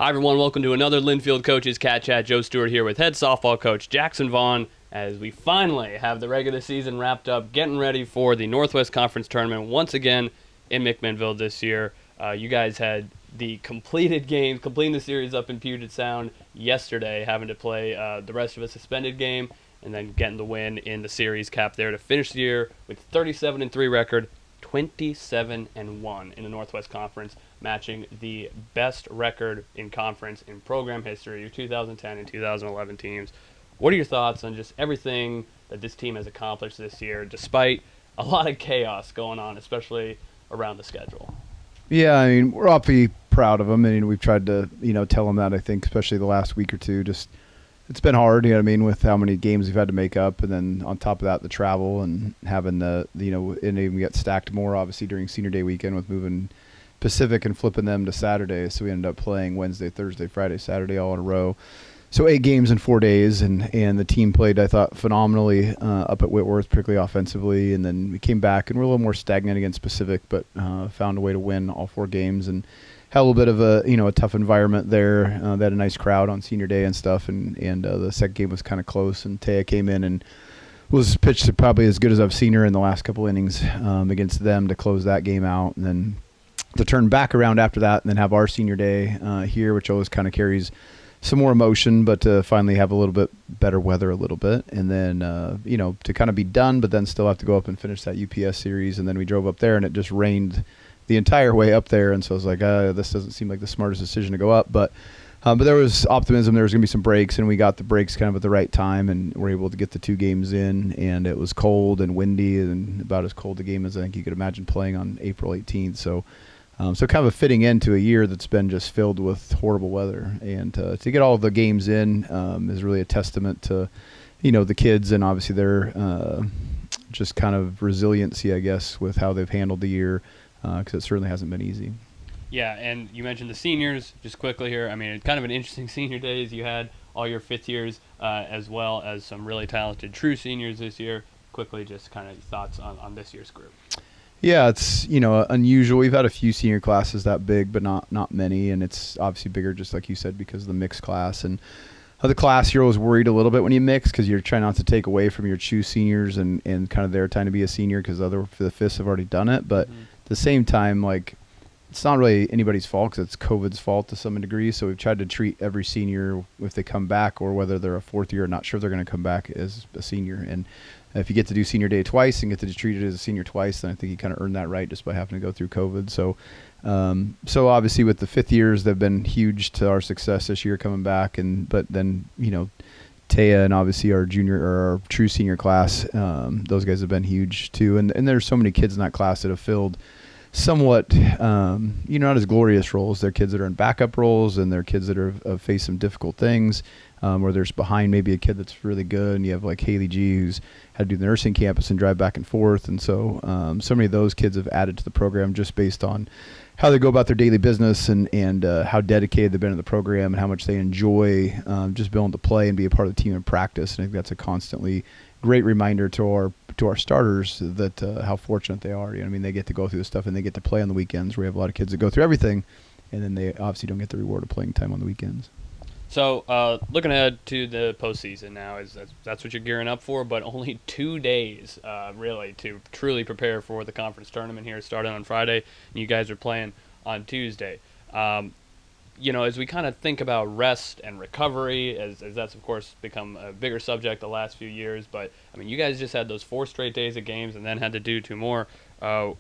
Hi, everyone. Welcome to another Linfield Coaches CatChat. Joe Stewart here with head softball coach Jackson Vaughan as we finally have the regular season wrapped up, getting ready for the Northwest Conference Tournament once again in McMinnville this year. You guys had the completed games, completing the series up in Puget Sound yesterday, having to play the rest of a suspended game, and then getting the win in the series cap there to finish the year with 37-3 record, 27-1 in the Northwest Conference, matching the best record in conference in program history, your 2010 and 2011 teams. What are your thoughts on just everything that this team has accomplished this year, despite a lot of chaos going on, especially around the schedule? Yeah, I mean, we're awfully proud of them, and we've tried to, tell them that, I think, especially the last week or two. Just it's been hard, with how many games we've had to make up, and then on top of that, the travel and having and even get stacked more, obviously, during Senior Day weekend with moving Pacific and flipping them to Saturday. So we ended up playing Wednesday, Thursday, Friday, Saturday all in a row. So 8 games in 4 days, and the team played, I thought, phenomenally up at Whitworth, particularly offensively. And then we came back and we're a little more stagnant against Pacific, but found a way to win all 4 games and had a little bit of a tough environment there. They had a nice crowd on Senior Day and stuff, and the second game was kind of close. And Taya came in and was pitched probably as good as I've seen her in the last couple innings against them to close that game out, and then to turn back around after that, and then have our Senior Day here, which always kind of carries some more emotion, but to finally have a little bit better weather a little bit, and then to kind of be done, but then still have to go up and finish that UPS series. And then we drove up there and it just rained the entire way up there, and so I was like, this doesn't seem like the smartest decision to go up, but there was optimism. There was going to be some breaks, and we got the breaks kind of at the right time, and were able to get the 2 games in. And it was cold and windy, and about as cold a game as I think you could imagine playing on April 18th. So kind of a fitting end to a year that's been just filled with horrible weather. And to get all of the games in is really a testament to, the kids and obviously their just kind of resiliency, I guess, with how they've handled the year, because it certainly hasn't been easy. Yeah, and you mentioned the seniors just quickly here. I mean, it's kind of an interesting senior days. You had all your 5th years as well as some really talented true seniors this year. Quickly, just kind of thoughts on this year's group. Yeah, it's unusual. We've had a few senior classes that big, but not many, and it's obviously bigger, just like you said, because of the mixed class. And the class, you're always worried a little bit when you mix, because you're trying not to take away from your true seniors and kind of their time to be a senior, because the 5ths have already done it. But at the same time, it's not really anybody's fault, because it's COVID's fault to some degree. So we've tried to treat every senior, if they come back, or whether they're a 4th year or not sure they're going to come back, as a senior. And if you get to do Senior Day twice and get to be treated as a senior twice, then I think you kind of earn that right just by having to go through COVID. So obviously with the 5th years, they've been huge to our success this year coming back. But then, Taya and obviously our junior or our true senior class, those guys have been huge too. And there's so many kids in that class that have filled somewhat, not as glorious roles. They're kids that are in backup roles, and they're kids that have faced some difficult things, where there's behind maybe a kid that's really good, and you have like Haley G, who's had to do the nursing campus and drive back and forth. And so so many of those kids have added to the program just based on how they go about their daily business and how dedicated they've been in the program and how much they enjoy just being able to play and be a part of the team in practice. And I think that's a constantly great reminder to our starters that how fortunate they are. They get to go through this stuff and they get to play on the weekends. We have a lot of kids that go through everything, and then they obviously don't get the reward of playing time on the weekends. So looking ahead to the postseason now, that's what you're gearing up for, but only 2 days really to truly prepare for the conference tournament here, starting on Friday, and you guys are playing on Tuesday. As we kind of think about rest and recovery, as that's, of course, become a bigger subject the last few years, but, you guys just had those 4 straight days of games and then had to do 2 more.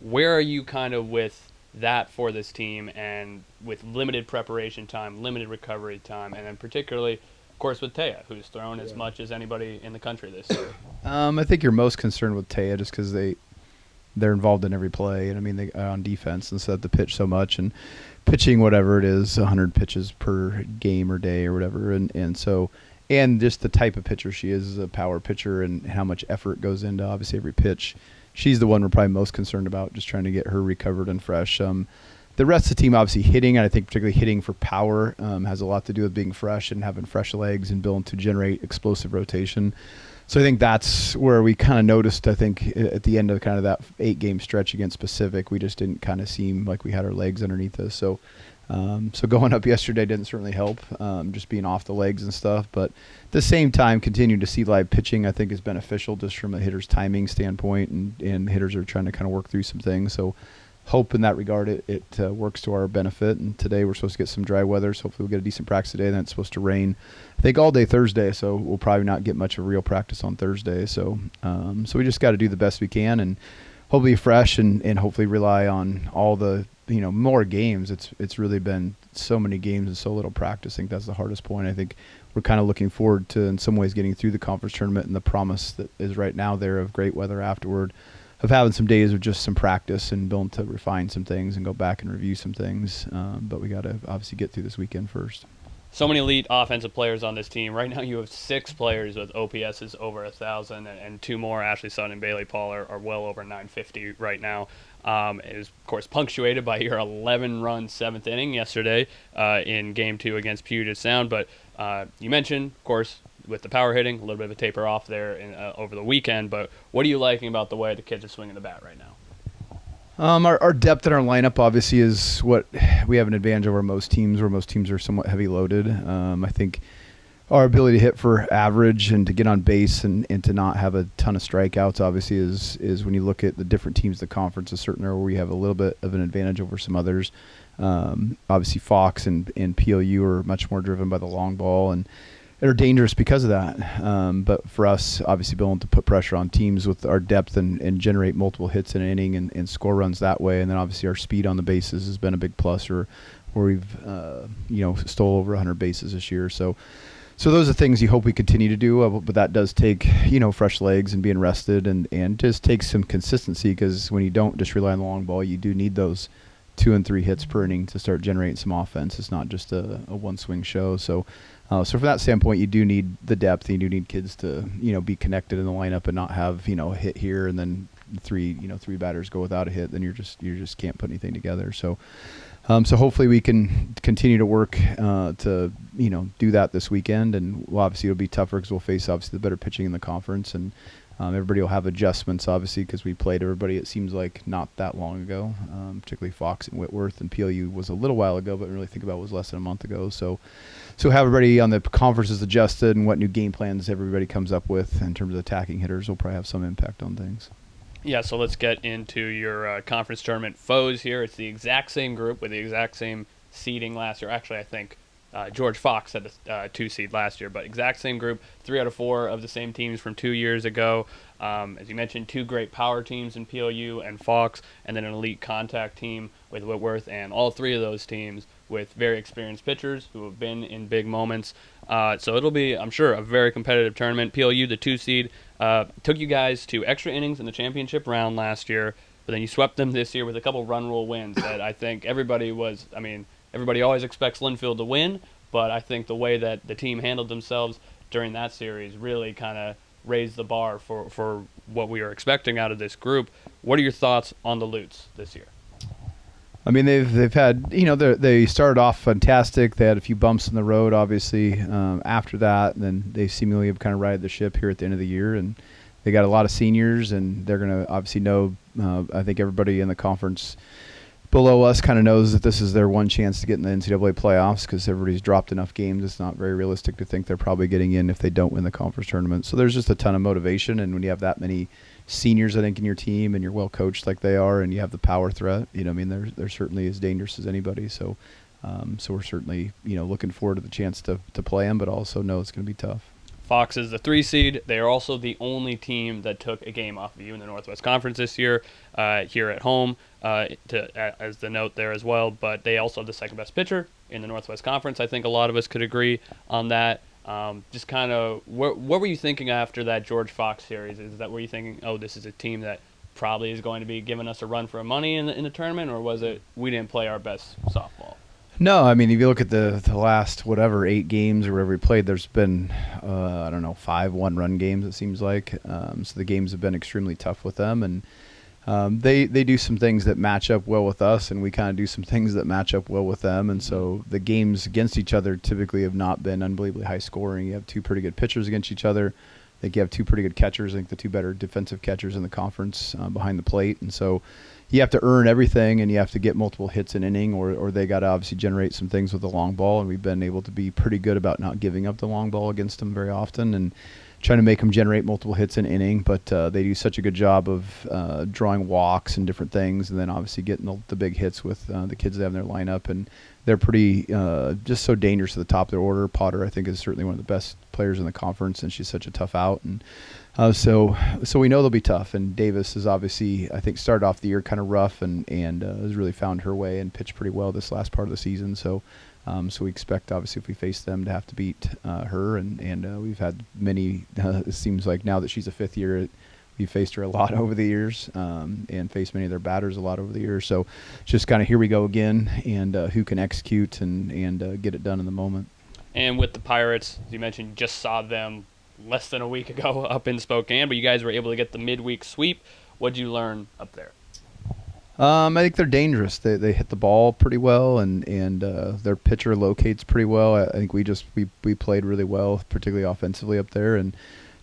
Where are you kind of with that for this team, and with limited preparation time, limited recovery time, and then particularly, of course, with Taya, who's thrown as much as anybody in the country this year? I think you're most concerned with Taya just because they're involved in every play, and they are on defense and set the pitch so much, and pitching whatever it is, 100 pitches per game or day or whatever, and just the type of pitcher she is a power pitcher, and how much effort goes into obviously every pitch. She's the one we're probably most concerned about, just trying to get her recovered and fresh. The rest of the team, obviously hitting, and I think particularly hitting for power, has a lot to do with being fresh and having fresh legs and being able to generate explosive rotation. So I think that's where we kind of noticed, I think, at the end of kind of that 8-game stretch against Pacific, we just didn't kind of seem like we had our legs underneath us. So So going up yesterday didn't certainly help, just being off the legs and stuff. But at the same time, continuing to see live pitching, I think, is beneficial just from a hitter's timing standpoint, and hitters are trying to kind of work through some things. So hope in that regard it works to our benefit. And today we're supposed to get some dry weather, so hopefully we'll get a decent practice today. Then it's supposed to rain, I think, all day Thursday, so we'll probably not get much of a real practice on Thursday. So we just got to do the best we can and hopefully fresh and hopefully rely on all the more games. It's really been so many games and so little practice. I think that's the hardest point. I think we're kind of looking forward to, in some ways, getting through the conference tournament and the promise that is right now there of great weather afterward, of having some days of just some practice and being able to refine some things and go back and review some things. But we got to obviously get through this weekend first. So many elite offensive players on this team. Right now you have 6 players with OPSs over 1,000, and 2 more, Ashley Sutton and Bailey Paul, are well over 950 right now. It was, of course, punctuated by your 11-run 7th inning yesterday in Game 2 against Puget Sound. But you mentioned, of course, with the power hitting, a little bit of a taper off there over the weekend. But what are you liking about the way the kids are swinging the bat right now? Our depth in our lineup obviously is what we have an advantage over most teams, where most teams are somewhat heavy loaded. I think our ability to hit for average and to get on base and to not have a ton of strikeouts obviously is when you look at the different teams in the conference, is certainly where we have a little bit of an advantage over some others. Obviously Fox and PLU are much more driven by the long ball and are dangerous because of that. But for us, obviously being able to put pressure on teams with our depth and generate multiple hits in an inning and score runs that way. And then obviously our speed on the bases has been a big plus, where we've stole over 100 bases this year. So those are things you hope we continue to do, but that does take, fresh legs and being rested and just takes some consistency, because when you don't just rely on the long ball, you do need those 2 and 3 hits per inning to start generating some offense. It's not just a one swing show. So from that standpoint, you do need the depth. And you do need kids to, be connected in the lineup and not have, a hit here and then three batters go without a hit. Then you just can't put anything together. So hopefully we can continue to work to do that this weekend. And obviously it'll be tougher because we'll face obviously the better pitching in the conference, and everybody will have adjustments obviously because we played everybody, it seems like, not that long ago, particularly Fox and Whitworth, and PLU was a little while ago, but really think about it was less than a month ago. So have everybody on the conferences adjusted, and what new game plans everybody comes up with in terms of attacking hitters will probably have some impact on things. Yeah, so let's get into your conference tournament foes here. It's the exact same group with the exact same seeding last year. Actually, I think George Fox had the 2 seed last year, but exact same group, 3 out of 4 of the same teams from 2 years ago. As you mentioned, 2 great power teams in PLU and Fox, and then an elite contact team with Whitworth, and all 3 of those teams with very experienced pitchers who have been in big moments. So it'll be, I'm sure, a very competitive tournament. PLU, the 2 seed, took you guys to extra innings in the championship round last year, but then you swept them this year with a couple run rule wins that I think everybody always expects Linfield to win, but I think the way that the team handled themselves during that series really kind of raised the bar for what we are expecting out of this group. What are your thoughts on the Lutes this year? I mean, they've had, they started off fantastic. They had a few bumps in the road, obviously, after that. And then they seemingly have kind of righted the ship here at the end of the year. And they got a lot of seniors, and they're going to obviously know, I think everybody in the conference below us kind of knows that this is their one chance to get in the NCAA playoffs, because everybody's dropped enough games. It's not very realistic to think they're probably getting in if they don't win the conference tournament. So there's just a ton of motivation. And when you have that many seniors, I think, in your team, and you're well coached like they are, and you have the power threat, they're certainly as dangerous as anybody. So we're certainly, looking forward to the chance to play them, but also know it's going to be tough. Fox is the 3 seed. They are also the only team that took a game off of you in the Northwest Conference this year, here at home, as the note there as well. But they also have the second best pitcher in the Northwest Conference. I think a lot of us could agree on that. Just kind of, what were you thinking after that George Fox series? Were you thinking, oh, this is a team that probably is going to be giving us a run for money in the tournament, or was it we didn't play our best softball? No, I mean, if you look at the last 8 games or whatever we played, there's been 5 1-run games, it seems like. So the games have been extremely tough with them, and they do some things that match up well with us, and we kind of do some things that match up well with them. And so the games against each other typically have not been unbelievably high scoring. You have 2 pretty good pitchers against each other. I think you have 2 pretty good catchers. I think the 2 better defensive catchers in the conference behind the plate. And so you have to earn everything, and you have to get multiple hits an inning, or they got to obviously generate some things with the long ball, and we've been able to be pretty good about not giving up the long ball against them very often, and trying to make them generate multiple hits an inning. But they do such a good job of drawing walks and different things, and then obviously getting the big hits with the kids they have in their lineup, and they're pretty just so dangerous at the top of their order. Potter, I think, is certainly one of the best players in the conference, and she's such a tough out, and so we know they'll be tough. And Davis is obviously, I think, started off the year kind of rough, and has really found her way and pitched pretty well this last part of the season. So we expect, obviously, if we face them, to have to beat her. And we've had many. It seems like now that she's a fifth year, we've faced her a lot over the years, and faced many of their batters a lot over the years. So just kind of here we go again, and who can execute and get it done in the moment. And with the Pirates, as you mentioned, you just saw them less than a week ago up in Spokane, but you guys were able to get the midweek sweep. What did you learn up there? I think they're dangerous. They hit the ball pretty well, and their pitcher locates pretty well. I think we played really well, particularly offensively up there. And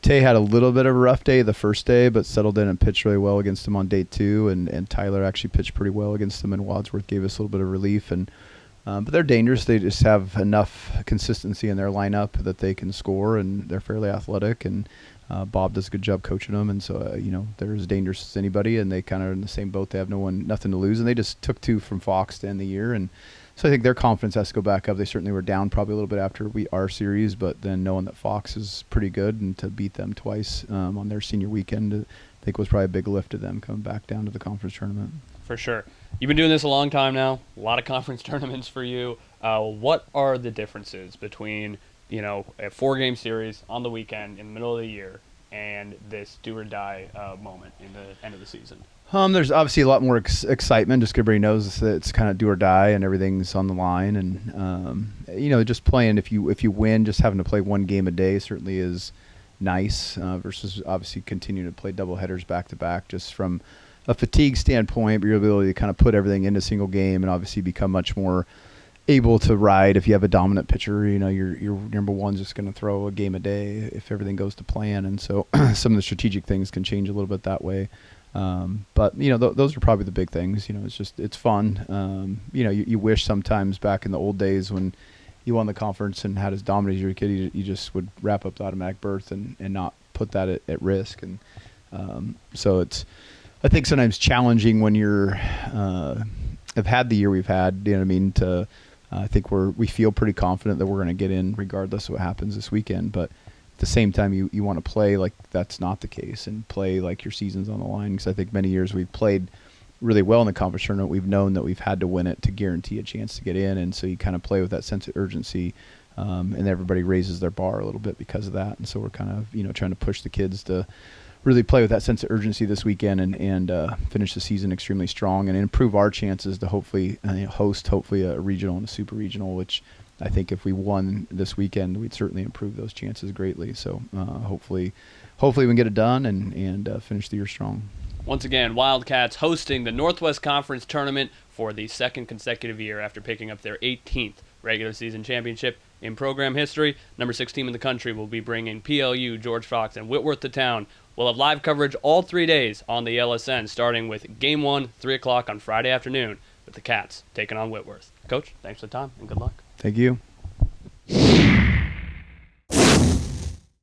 Tay had a little bit of a rough day the first day, but settled in and pitched really well against them on day 2. And Tyler actually pitched pretty well against them, and Wadsworth gave us a little bit of relief. And but they're dangerous. They just have enough consistency in their lineup that they can score, and they're fairly athletic. And Bob does a good job coaching them, and so they're as dangerous as anybody. And they kind of are in the same boat. They have nothing to lose, and they just took 2 from Fox to end the year. And so I think their confidence has to go back up. They certainly were down probably a little bit after our series, but then knowing that Fox is pretty good, and to beat them twice on their senior weekend, I think was probably a big lift to them coming back down to the conference tournament. For sure. You've been doing this a long time now, a lot of conference tournaments for you. What are the differences between, a 4-game series on the weekend in the middle of the year and this do-or-die moment in the end of the season? There's obviously a lot more excitement. Just everybody knows that it's kind of do or die, and everything's on the line. And just playing, if you win, just having to play 1 game a day certainly is nice, versus obviously continuing to play double headers back to back, just from a fatigue standpoint. But your ability to kind of put everything into a single game, and obviously become much more able to ride if you have a dominant pitcher. Your number one's just going to throw a game a day if everything goes to plan. And so some of the strategic things can change a little bit that way. But those are probably the big things. It's fun. You wish sometimes back in the old days when you won the conference and had as dominant as your kid, you just would wrap up the automatic berth and not put that at risk. And so it's, I think, sometimes challenging when you're have had the year we've had. I think we feel pretty confident that we're going to get in regardless of what happens this weekend. But at the same time, you want to play like that's not the case, and play like your season's on the line. Because I think many years we've played really well in the conference tournament. We've known that we've had to win it to guarantee a chance to get in, and so you kind of play with that sense of urgency, and everybody raises their bar a little bit because of that. And so we're kind of trying to push the kids to really play with that sense of urgency this weekend, and finish the season extremely strong, and improve our chances to hopefully host a regional and a super regional, which I think if we won this weekend, we'd certainly improve those chances greatly. So hopefully we can get it done and finish the year strong. Once again, Wildcats hosting the Northwest Conference Tournament for the 2nd consecutive year after picking up their 18th regular season championship in program history. Number 6 team in the country will be bringing PLU, George Fox, and Whitworth to town. We'll have live coverage all 3 days on the LSN, starting with Game 1, 3 o'clock on Friday afternoon, with the Cats taking on Whitworth. Coach, thanks for the time, and good luck. Thank you.